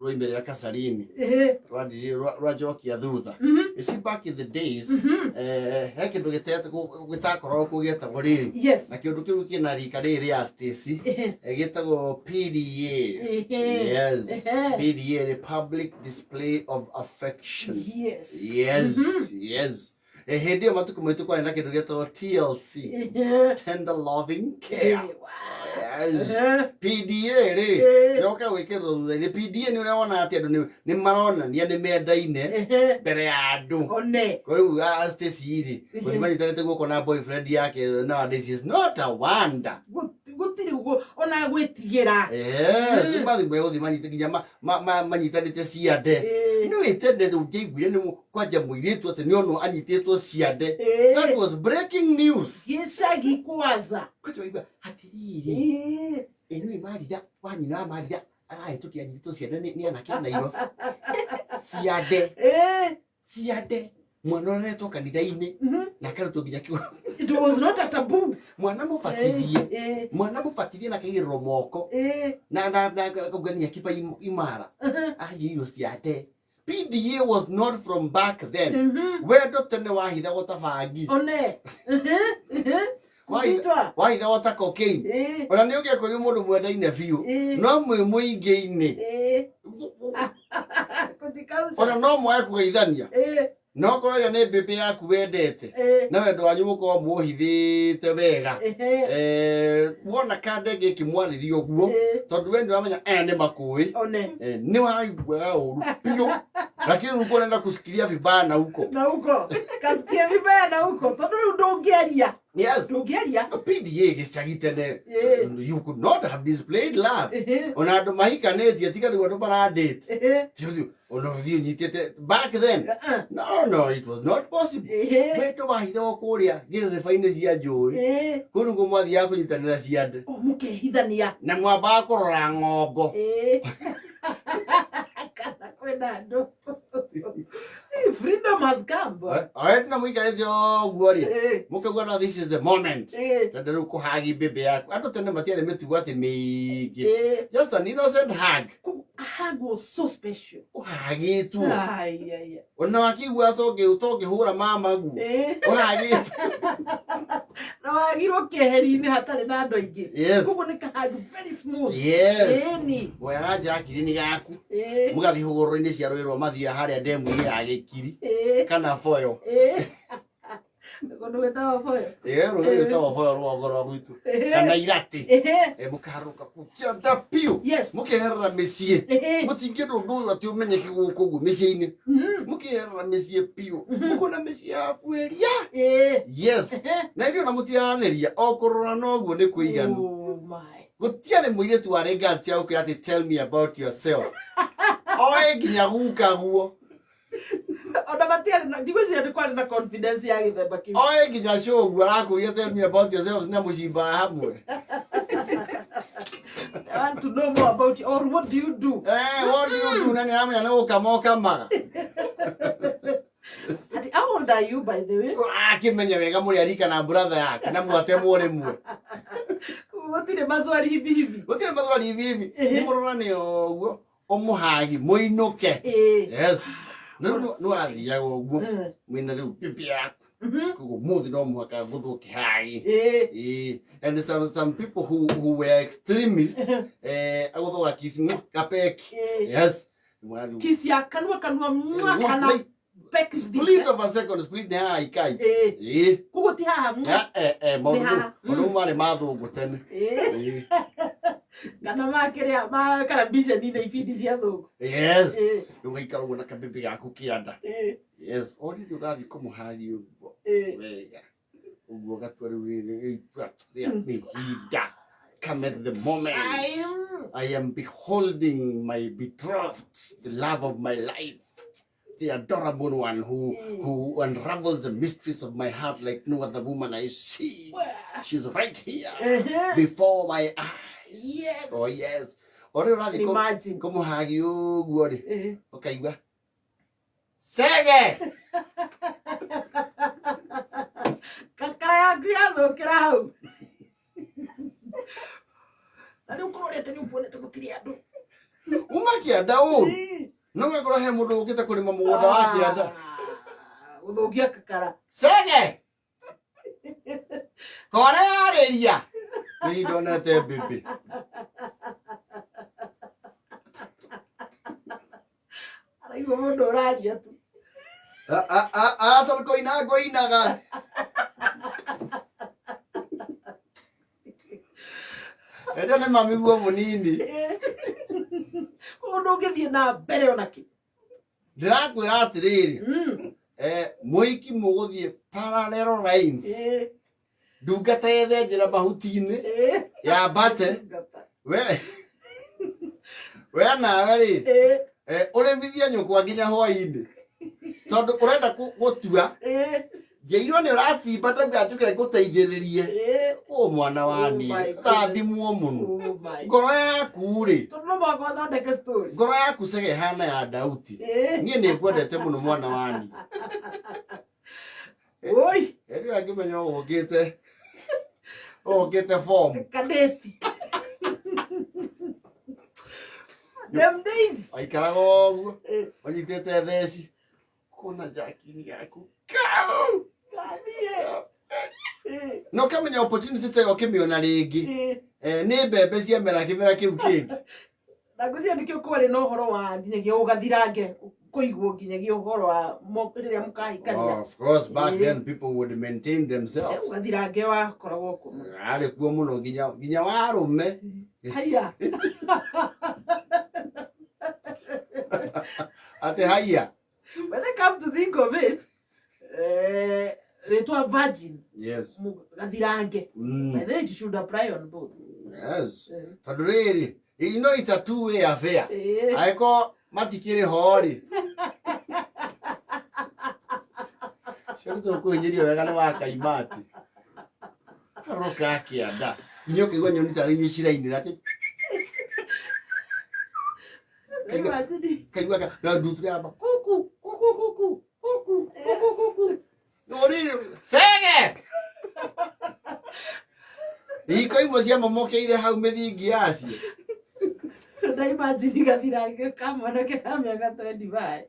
roimerera kasarini rwajokia thutha you see back in the days he kindu gitakorwo kugetagwo riri na kindu kiu kina rika riri ya Stacy gitagwo PDA yes PDA the public display of affection yes Hedio matuko mwetu kwa nenda kitu geto TLC tender loving care yes PDA ri yoka wekero ni PDA ni unaona ati andu ni marona ni mendaine mbere ya andu kwa riu Stacy ri uthimani tarete guko na boyfriend yake nowadays is not a wonder gutiri ona gwitigira ni mathimwe uthimani nginya manyitanite ciande ni witende ungiguire ni kwanja muiritu ati ni ono anyitetwo ciande that was breaking news gicagi kwaza kwacho iba hatiriri eno imarida wanyina marida arahetukia anyitetwo ciande ni anake na iro ciande mwana oretwo kanitha-ini na karuto nginya kiwa it was not a taboo mwana mufatirie na kaigirwo moko na kugania kipa imara ayiyo ciande PDA was not from back then wendo tene wahitha gutabangi wahitha wata cocaine ona ni ugia kuri mundu mwendaine biu no mwe muingi-ini ona no mwae kugeithania no ko ya ne bebe yaku wendete na wendo wanyu muko muhithite wega wona kande giki mwaririo guo tondu wendo amenya ni makui ni waigua uru pio lakini uko nenda kusikilia vibaya na huko kasikia vibaya na huko tondu ndungeria yes ndungeria PDA gicagitene you could not have displayed love ona andu mahikanetie tiga ni andu baradate tio ono rio nyitete back then no it was not possible weto wahitha kuria ngire faine cia njui kunu ngo mwathi ya kunyitanira ciande mukehithania na mwamba kurora ng'ongo kana kwenda andu freedom has come alright na muikarete guoria mukegwa na this is the moment tanda ru kuhagi bebe yaku andu tene matiare mitugo ati mingi just an innocent hug a hug was so special uhagitu ona wakigwa utoke hura mama gu uhagitu na wagirwo keheri-ini hatari na andu aingi kugu ni hug very smooth ni goya jakiri ni gaku mugathi hugoro-ini cia rwiro mathia haria ndemu-ini ya gikiri kana foyo Kono getawa foyo rwiro getawa foyo rwongo rwa gwitu kana irati mukaharuka kukianda piu mukeherera micii mutingienda undu uyu ati umenyeki guku uguo micii-ini mukeherera micii piu mukona micii ya fueria yes na irio na mutianiria okurora noguo ni kuiganu gutiare muiretu wa regards ya ukira ati tell me about yourself oe nginya guka guo ona matiare ndigwiciria ni kwari na confidence ya githemba kiu oe nginya show guo arakuria tell me about yourself na mucimba hamwe I want to know more about you or what do you do what do you do nani amenya na ukamoka maga ati how old are you by the way akimenya wega muri arika na brother yake na mwate muri mwe gutire mazwari hivi ni murorane oguo omuhagi muinuke yes no athia oguo mwina riu pipi yaku kugo muthi no muhaka guthuki hagi and some people who were extremists aguthuka kisi kapeki yes kisi ya kanwa kana split of a second split na ikai kugo ti haha mono mare mathungu tene kana makiria makarabisha nina ifidi cia thungu yes ugaikara uguo na kabibi gaku kianda yes ori ndio gathi kumuhari uguo wega uguo gatwari wini ida come at the moment I am beholding my betrothed the love of my life the adorable one who unravels the mysteries of my heart like no other woman I see. She's right here before my eyes. Yes. Oh yes. Ore urathi como hagi uguo ri. Ukaigua. Chege. Kakara yaku yathukira hau. Na ni ukororete ni uponete gutiri andu. Uma kĩanda ũru. No ngakora he mũndũ ũkĩte kũrĩma mũgũnda wa kĩanda. Gũthũkia kakara. Chege. Kore arĩria. Nĩ ndonete mbembe. Araigua mũndũ ũraria tu. Aca ngoinaga. Enda nĩ mamiguo mũnini. Mũndũ ũngĩthiĩ na mbere onakĩ. Ndĩrakwĩra atĩrĩrĩ. Mũhiki mũgũthiĩ parallel lines. Ndungata yethenjera mahuti-inĩ. Yambate. We nawe rĩ. Ũrĩmithia nyũkwa nginya hwaĩ-inĩ. Tondũ ũrenda gũtua. Njeirwo nĩ ũracimba ndauga njuke ngũteithĩrĩrie. Mwana wa niĩ. Rathimwo mũno. Ngoro yaku rĩ. Tondũ no mũhaka ũthondeke story. Ngoro yaku Chege hana ya Dauti. Niĩ nĩ ngwendete mũno mwana wa niĩ. Oi. Rĩu angĩmenya ũgũkĩte form. Kadeti. Them days. Aikaraga ũguo. Wanyitĩte theci. Kuna jakini yaku. Kau. No kamenya opportunity ta ũkĩmĩona rĩngĩ. Nĩ mbembe ciamera kĩmera kĩu kĩngĩ. Na ngũcia nĩkĩo kwarĩ na ũhoro wa nginyagia ũgathirange kũigwo nginyagia ũhoro wa rĩrĩa mũkahikania. Of course, back then people would maintain themselves. Ũgathirange wakoragwo kuo. Arĩ kuo mũno nginya warũme. Haya. Ate haya. When I come to think of it, rĩtwa virgin. Yes. Gathirange. And then it should apply on both. Yes. Tondũ rĩrĩ, you know it's a two-way affair. Aiko matikĩrĩ ho rĩ. Cio tũkũhinyĩrio wega nĩ wa kaimati. Haroka kĩanda. Nĩ ũkĩigua nyoni ta rĩu cirainĩra atĩ. Kaigua ka ndutu yamba. Kuku. Chege! Iko imwe cia momokeire hau mĩthingi yacio. Na imagine gathirange kamwana ke ka mĩaka 25.